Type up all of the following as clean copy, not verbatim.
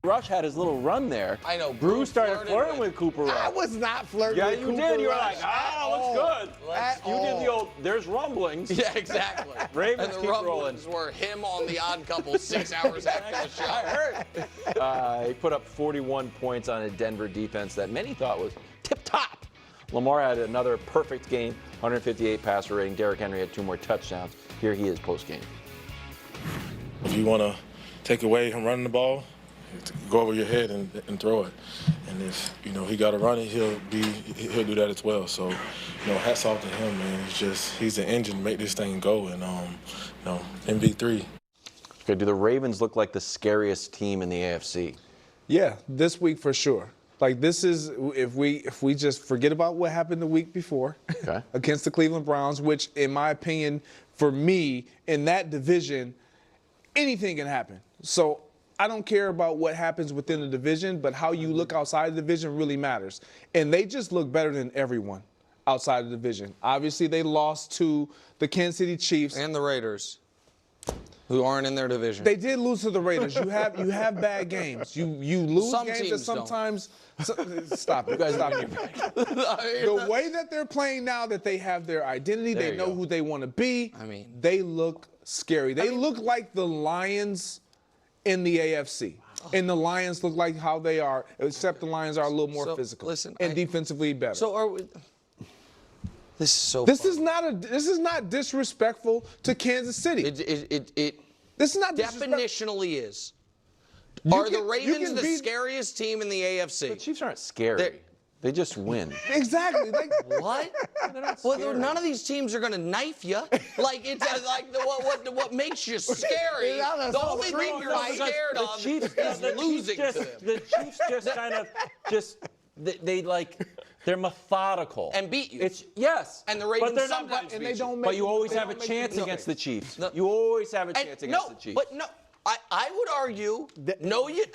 Rush had his little run there. I know. Bruce started flirting with Cooper Rush. I was not flirting with Cooper Rush. Yeah, you did. You were like, looks good. You did the old, there's rumblings. Yeah, exactly. Ravens and the keep rumblings rolling. were him on the Odd Couple 6 hours after the show. I heard. He put up 41 points on a Denver defense that many thought was tip-top. Lamar had another perfect game, 158 passer rating. Derrick Henry had 2 more touchdowns. Here he is post-game. If you want to take away him running the ball, go over your head and throw it. And if he got to run it, he'll do that as well. So, hats off to him, man. He's an engine to make this thing go. And MV3. Okay, do the Ravens look like the scariest team in the AFC? Yeah, this week for sure. Like, this is, if we just forget about what happened the week before against the Cleveland Browns, which, in my opinion, for me, in that division, anything can happen. So I don't care about what happens within the division, but how you look outside the division really matters. And they just look better than everyone outside the division. Obviously, they lost to the Kansas City Chiefs. And the Raiders, who aren't in their division. They did lose to the Raiders. You have bad games. You lose Some games teams that sometimes stop it. You guys stop it. The way that they're playing now, that they have their identity, they know who they want to be. They look scary. They look like the Lions in the AFC. And the Lions look like how they are, except the Lions are a little more physical and defensively better. So are we? This is so. This is not disrespectful to Kansas City. This is not definitionally is. Are the Ravens the scariest team in the AFC? The Chiefs aren't scary. They just win. Exactly. Like what? Well, none of these teams are going to knife you. Like it's what makes you scary? The only thing you're scared of is losing to them. The Chiefs just kind of they're methodical and beat you. Yes, and the Ravens but they're sometimes not, beat you. But you always have a chance against the Chiefs. You always have a chance against the Chiefs. But no. I would argue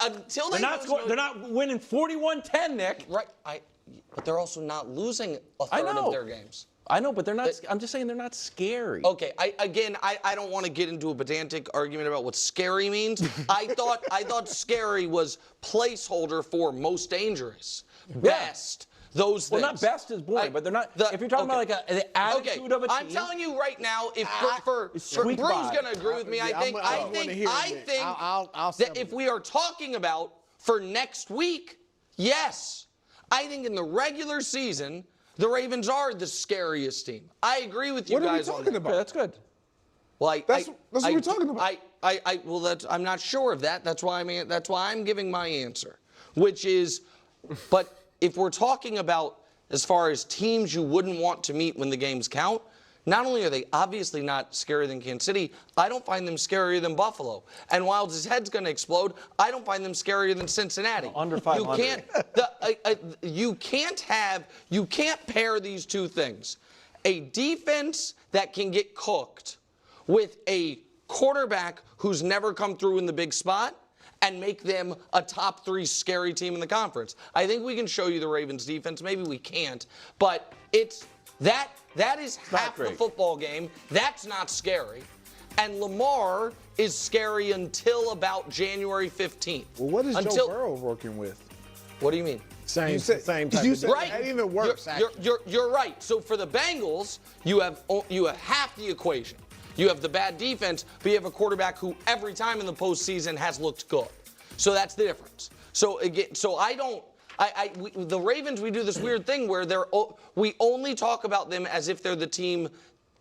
until they're not winning 41-10, Nick. Right. But they're also not losing a third of their games. I know, but they're not. I'm just saying they're not scary. Okay. I don't want to get into a pedantic argument about what scary means. I thought scary was placeholder for most dangerous, best. Those things. Well, not best is boring, but they're not. If you're talking about like the attitude of a team. I'm telling you right now, if Bruce's going to agree with me, I think that if we are talking about for next week, yes, I think in the regular season, the Ravens are the scariest team. I agree with you guys on that. What are we talking about? That's good. Well, that's what we're talking about. I'm not sure of that. That's why I'm giving my answer, which is, but if we're talking about as far as teams you wouldn't want to meet when the games count, not only are they obviously not scarier than Kansas City, I don't find them scarier than Buffalo. And while his head's going to explode, I don't find them scarier than Cincinnati. Well, under 500. You can't pair these two things. A defense that can get cooked with a quarterback who's never come through in the big spot and make them a top 3 scary team in the conference. I think we can show you the Ravens defense. Maybe we can't, but it's that is half the football game. That's not scary. And Lamar is scary until about January 15th. Well, what is Joe Burrow working with? What do you mean? Same type of right. That even works. You're right. So for the Bengals, you have half the equation. You have the bad defense, but you have a quarterback who every time in the postseason has looked good. So that's the difference. So again, the Ravens, we do this weird thing where we only talk about them as if they're the team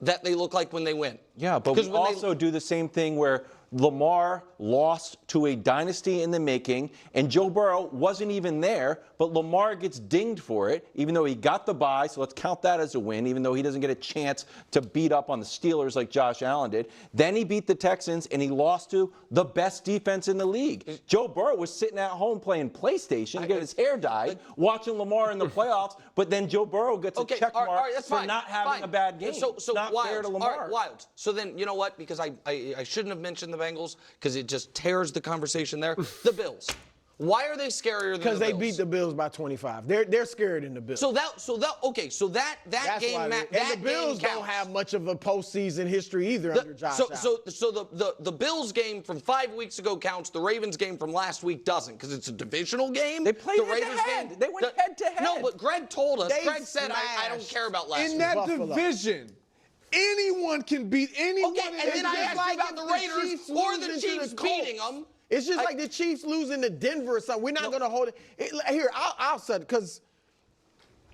that they look like when they win. Yeah, but we also do the same thing where Lamar lost to a dynasty in the making, and Joe Burrow wasn't even there, but Lamar gets dinged for it, even though he got the bye, so let's count that as a win, even though he doesn't get a chance to beat up on the Steelers like Josh Allen did. Then he beat the Texans, and he lost to the best defense in the league. Joe Burrow was sitting at home playing PlayStation, getting his hair dyed, watching Lamar in the playoffs, but then Joe Burrow gets a check mark for not having a bad game. So not fair to Lamar. Wild. So then, you know what? Because I shouldn't have mentioned the Bengals because it just tears the conversation there. The Bills. Why are they scarier than the Bills? Because they beat the Bills by 25. They're scared in the Bills. So that That's game why that and the Bills game don't counts. have much of a postseason history either under Josh Allen. So the Bills game from 5 weeks ago counts. The Ravens game from last week doesn't because it's a divisional game. They played the head-to-head. They went head-to-head. No, but Greg told us. They Greg said I don't smashed care about last In week. that Buffalo. division, anyone can beat anyone. Okay, and then I just asked like you about if the the Raiders Chiefs or lose the into Chiefs the Colts. beating them. It's just like the Chiefs losing to Denver or something. We're not going to hold it. Here, I'll say it because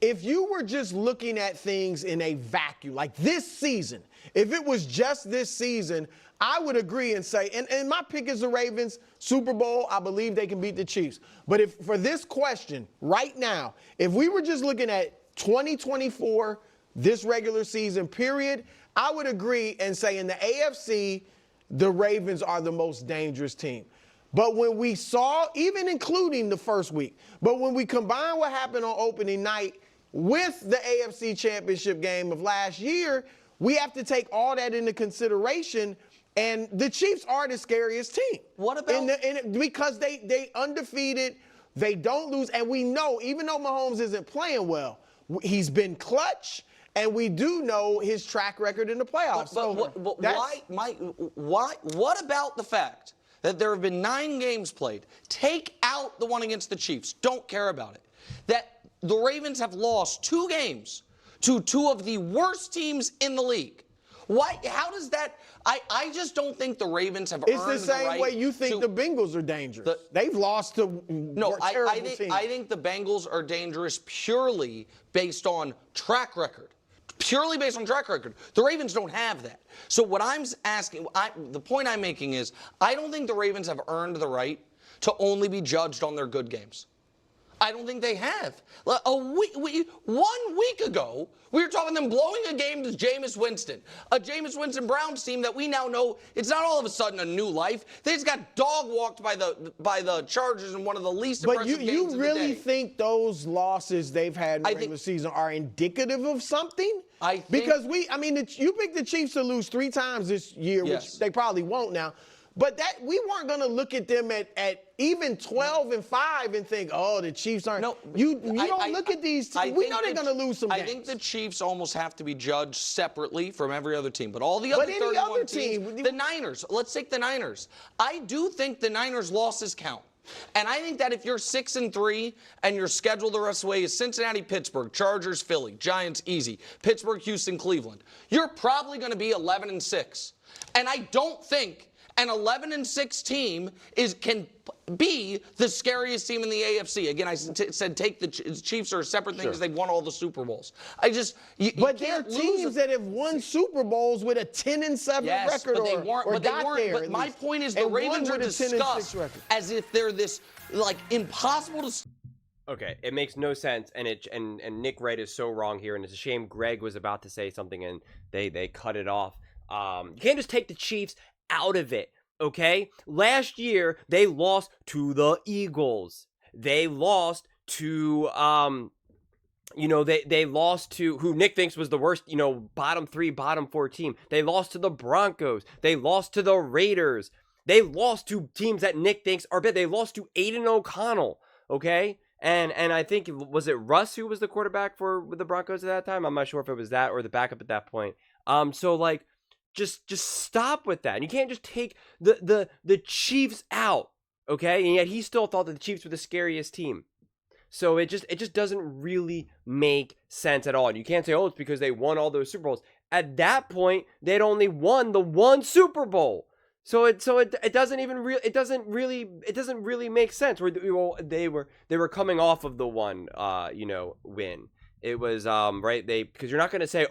if you were just looking at things in a vacuum, like this season, if it was just this season, I would agree and say, and my pick is the Ravens, Super Bowl, I believe they can beat the Chiefs. But if for this question right now, if we were just looking at 2024, this regular season period, I would agree and say in the AFC, the Ravens are the most dangerous team. But when we saw, even including the first week, but when we combine what happened on opening night with the AFC Championship game of last year, we have to take all that into consideration. And the Chiefs are the scariest team. What about because they undefeated, they don't lose, and we know even though Mahomes isn't playing well, he's been clutch. And we do know his track record in the playoffs. What about the fact that there have been 9 games played? Take out the one against the Chiefs. Don't care about it. That the Ravens have lost 2 games to 2 of the worst teams in the league. Why? How does that? I just don't think the Ravens have It's earned the same right way you think the Bengals are dangerous. They've lost to terrible teams. I think the Bengals are dangerous purely based on track record. Purely based on track record. The Ravens don't have that. So what I'm asking, the point I'm making is, I don't think the Ravens have earned the right to only be judged on their good games. I don't think they have. 1 week ago, we were talking them blowing a game to Jameis Winston. A Jameis Winston Browns team that we now know it's not all of a sudden a new life. They just got dog walked by the Chargers in one of the least impressive games of the day. But you really think those losses they've had in the regular season are indicative of something? I think because you picked the Chiefs to lose 3 times this year, which they probably won't now. But that we weren't going to look at them at even 12-5 and think, oh, the Chiefs aren't. No, you don't look at these teams. We know they're going to lose some games. I think the Chiefs almost have to be judged separately from every other team. But all the other 31 teams, the Niners, let's take the Niners. I do think the Niners' losses count. And I think that if you're 6-3 and your schedule the rest of the way is Cincinnati, Pittsburgh, Chargers, Philly, Giants, easy, Pittsburgh, Houston, Cleveland, you're probably going to be 11-6. And I don't think an 11-6 team can be the scariest team in the AFC. Again, I said take the Chiefs are a separate thing because they've won all the Super Bowls. But there are teams that have won Super Bowls with a 10-7 record, but they weren't. there. But my point is, the Ravens are discussed as if they're this impossible to. Okay, it makes no sense, and Nick Wright is so wrong here, and it's a shame Greg was about to say something and they cut it off. You can't just take the Chiefs out of it, okay? Last year, they lost to the Eagles. They lost to, they lost to who Nick thinks was the worst, bottom 3, bottom 4 team. They lost to the Broncos. They lost to the Raiders. They lost to teams that Nick thinks are bad. They lost to Aiden O'Connell, okay? And I think, was it Russ who was the quarterback for the Broncos at that time? I'm not sure if it was that or the backup at that point. Just stop with that. And you can't just take the Chiefs out, okay? And yet he still thought that the Chiefs were the scariest team. So it just doesn't really make sense at all. And you can't say, oh, it's because they won all those Super Bowls. At that point, they'd only won the 1 Super Bowl. So it doesn't really make sense. They were coming off of the one win. It was right, because you're not going to say,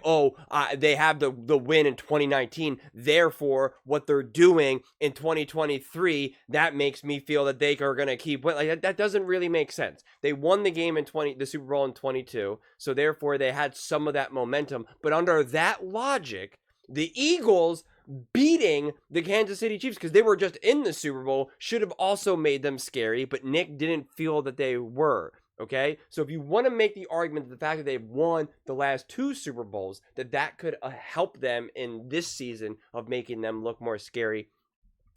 they have the win in 2019, therefore what they're doing in 2023 that makes me feel that they are going to keep winning. That doesn't really make sense. They won the game the Super Bowl in 22, so therefore they had some of that momentum. But under that logic, the Eagles beating the Kansas City Chiefs, because they were just in the Super Bowl, should have also made them scary, but Nick didn't feel that they were. Okay, so if you want to make the argument that the fact that they've won the last 2 Super Bowls, that could help them in this season of making them look more scary,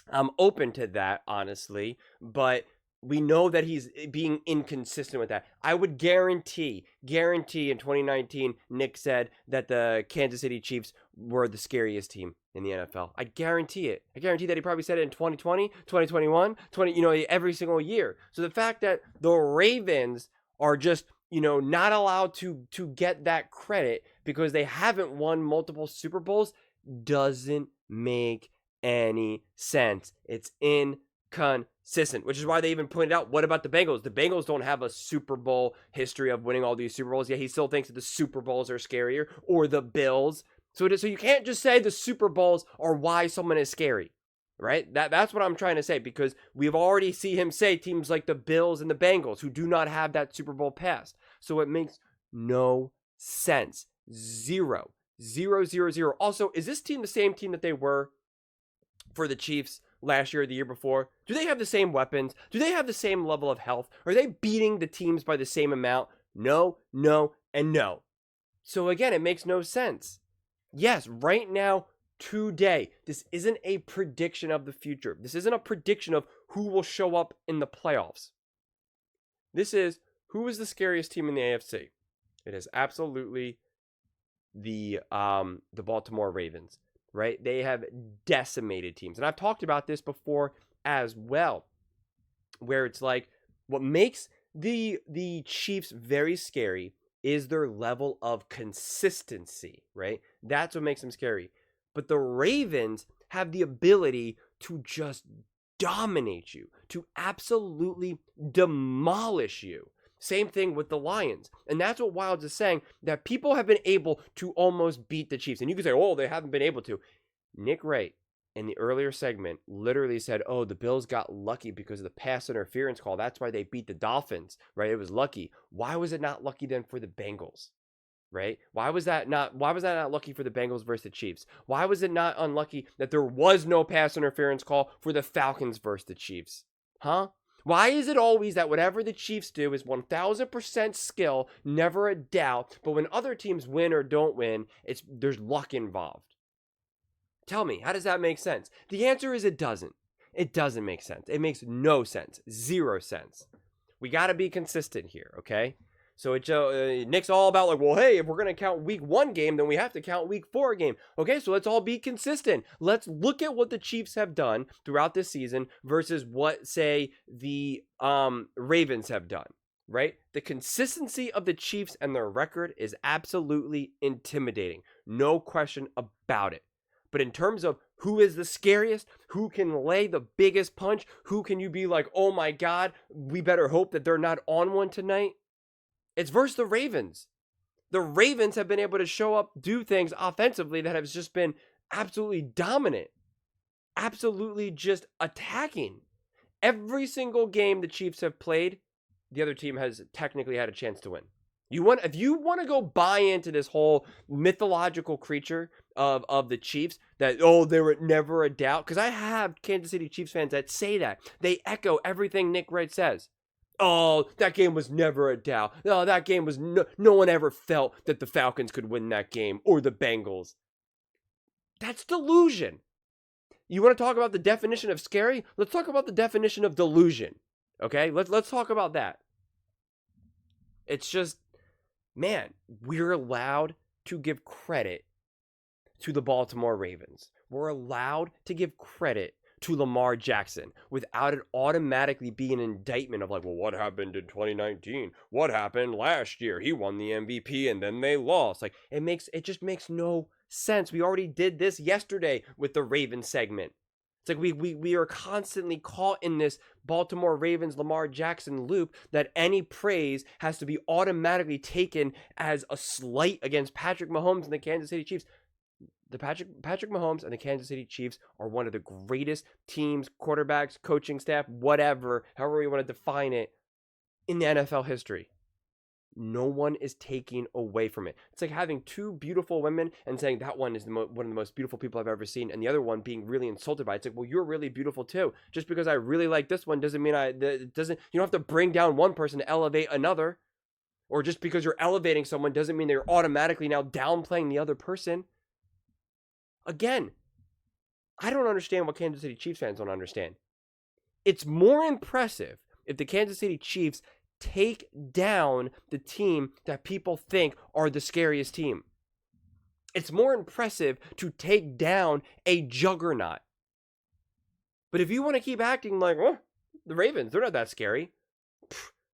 I'm open to that, honestly. But We know that he's being inconsistent with that. I would guarantee in 2019, Nick said that the Kansas City Chiefs were the scariest team in the NFL. I guarantee it. I guarantee that he probably said it in 2020, 2021, every single year. So the fact that the Ravens are just, not allowed to get that credit because they haven't won multiple Super Bowls doesn't make any sense. It's inconsistent, which is why they even pointed out, what about the Bengals? The Bengals don't have a Super Bowl history of winning all these Super Bowls, yet he still thinks that the Super Bowls are scarier, or the Bills. So you can't just say the Super Bowls are why someone is scary, right? That's what I'm trying to say, because we've already seen him say teams like the Bills and the Bengals who do not have that Super Bowl past. So it makes no sense. Zero. Also, is this team the same team that they were for the Chiefs last year or the year before? Do they have the same weapons? Do they have the same level of health? Are they beating the teams by the same amount? No, and no. So again, it makes no sense. Yes, right now, today, this isn't a prediction of the future. This isn't a prediction of who will show up in the playoffs. This is, who is the scariest team in the AFC? It is absolutely the Baltimore Ravens, right? They have decimated teams. And I've talked about this before as well, where it's like, what makes the Chiefs very scary is their level of consistency, right? That's what makes them scary. But the Ravens have the ability to just dominate you, to absolutely demolish you. Same thing with the Lions. And that's what Wilds is saying, that people have been able to almost beat the Chiefs. And you can say, oh, they haven't been able to. Nick Wright, in the earlier segment, literally said, oh, the Bills got lucky because of the pass interference call. That's why they beat the Dolphins, right? It was lucky. Why was it not lucky then for the Bengals, right? Why was that not lucky for the Bengals versus the Chiefs? Why was it not unlucky that there was no pass interference call for the Falcons versus the Chiefs? Huh? Why is it always that whatever the Chiefs do is 1000% skill, never a doubt, but when other teams win or don't win, there's luck involved? Tell me, how does that make sense? The answer is it doesn't. It doesn't make sense. It makes no sense. Zero sense. We got to be consistent here, okay? So Nick's all about like, well, hey, if we're going to count week 1 game, then we have to count week 4 game. Okay, so let's all be consistent. Let's look at what the Chiefs have done throughout this season versus what, say, the Ravens have done, right? The consistency of the Chiefs and their record is absolutely intimidating. No question about it. But in terms of who is the scariest, who can lay the biggest punch, who can you be like, oh my God, we better hope that they're not on one tonight? It's versus the Ravens. The Ravens have been able to show up, do things offensively that have just been absolutely dominant. Absolutely just attacking. Every single game the Chiefs have played, the other team has technically had a chance to win. If you want to go buy into this whole mythological creature of the Chiefs, that, oh, they were never a doubt, because I have Kansas City Chiefs fans that say that. They echo everything Nick Wright says. Oh, that game was never a doubt. No, that game was no one ever felt that the Falcons could win that game or the Bengals. That's delusion. You want to talk about the definition of scary? Let's talk about the definition of delusion. Okay? Let's talk about that. It's just, man, we're allowed to give credit to the Baltimore Ravens. We're allowed to give credit to Lamar Jackson without it automatically being an indictment of like, well, what happened in 2019? What happened last year? He won the MVP and then they lost. Like, it just makes no sense. We already did this yesterday with the Ravens segment. It's like we are constantly caught in this Baltimore Ravens Lamar Jackson loop that any praise has to be automatically taken as a slight against Patrick Mahomes and the Kansas City Chiefs. The Patrick Mahomes and the Kansas City Chiefs are one of the greatest teams, quarterbacks, coaching staff, whatever, however you want to define it, in the NFL history. No one is taking away from it. It's like having two beautiful women and saying that one is one of the most beautiful people I've ever seen, and the other one being really insulted by it. It's like, well, you're really beautiful too. Just because I really like this one doesn't mean you don't have to bring down one person to elevate another. Or just because you're elevating someone doesn't mean they're automatically now downplaying the other person. Again, I don't understand what Kansas City Chiefs fans don't understand. It's more impressive if the Kansas City Chiefs take down the team that people think are the scariest team. It's more impressive to take down a juggernaut. But if you want to keep acting like, oh, the Ravens, they're not that scary.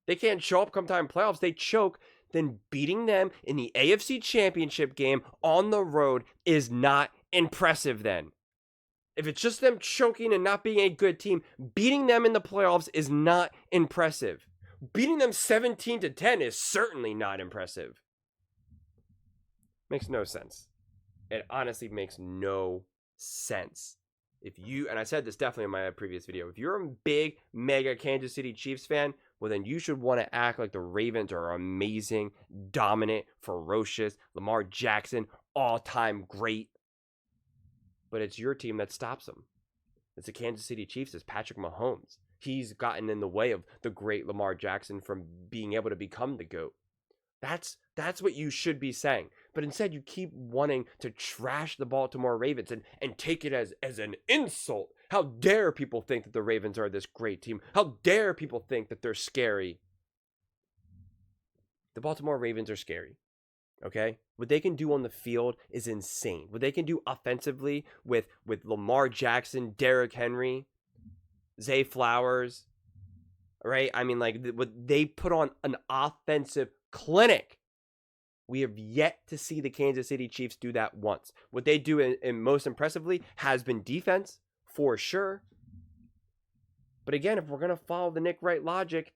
They can't show up come time playoffs. They choke. Then beating them in the AFC Championship game on the road is not impressive then. If it's just them choking and not being a good team, beating them in the playoffs is not impressive. Beating them 17-10 is certainly not impressive. Makes no sense. It honestly makes no sense. If you, and I said this definitely in my previous video, if you're a big, mega Kansas City Chiefs fan, well then you should want to act like the Ravens are amazing, dominant, ferocious, Lamar Jackson, all-time great. But it's your team that stops them. It's the Kansas City Chiefs. It's Patrick Mahomes. He's gotten in the way of the great Lamar Jackson from being able to become the GOAT. That's what you should be saying. But instead, you keep wanting to trash the Baltimore Ravens and take it as an insult. How dare people think that the Ravens are this great team? How dare people think that they're scary? The Baltimore Ravens are scary. Okay? What they can do on the field is insane. What they can do offensively with Lamar Jackson, Derrick Henry, Zay Flowers, right? I mean, like, what they put on an offensive clinic. We have yet to see the Kansas City Chiefs do that once. What they do in most impressively has been defense, for sure. But again, if we're going to follow the Nick Wright logic,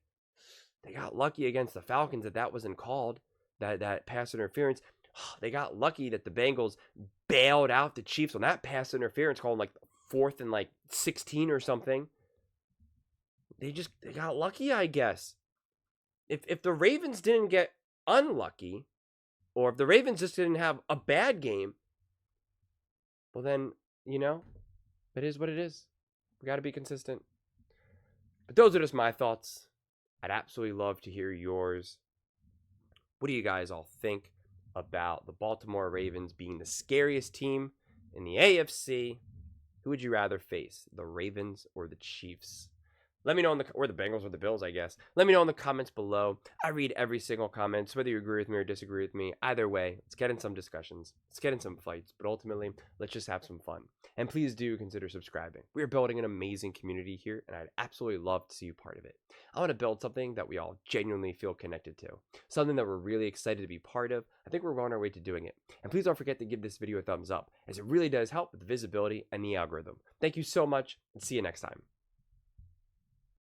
they got lucky against the Falcons that wasn't called, that pass interference. They got lucky that the Bengals bailed out the Chiefs on that pass interference call, like 4th and like 16 or something. They got lucky, I guess. If the Ravens didn't get unlucky, or if the Ravens just didn't have a bad game, well then, it is what it is. We got to be consistent. But those are just my thoughts. I'd absolutely love to hear yours. What do you guys all think about the Baltimore Ravens being the scariest team in the AFC? Who would you rather face, the Ravens or the Chiefs? Let me know or the Bengals or the Bills, I guess. Let me know in the comments below. I read every single comment, so whether you agree with me or disagree with me. Either way, let's get in some discussions. Let's get in some fights. But ultimately, let's just have some fun. And please do consider subscribing. We are building an amazing community here, and I'd absolutely love to see you part of it. I want to build something that we all genuinely feel connected to. Something that we're really excited to be part of. I think we're on our way to doing it. And please don't forget to give this video a thumbs up, as it really does help with the visibility and the algorithm. Thank you so much, and see you next time.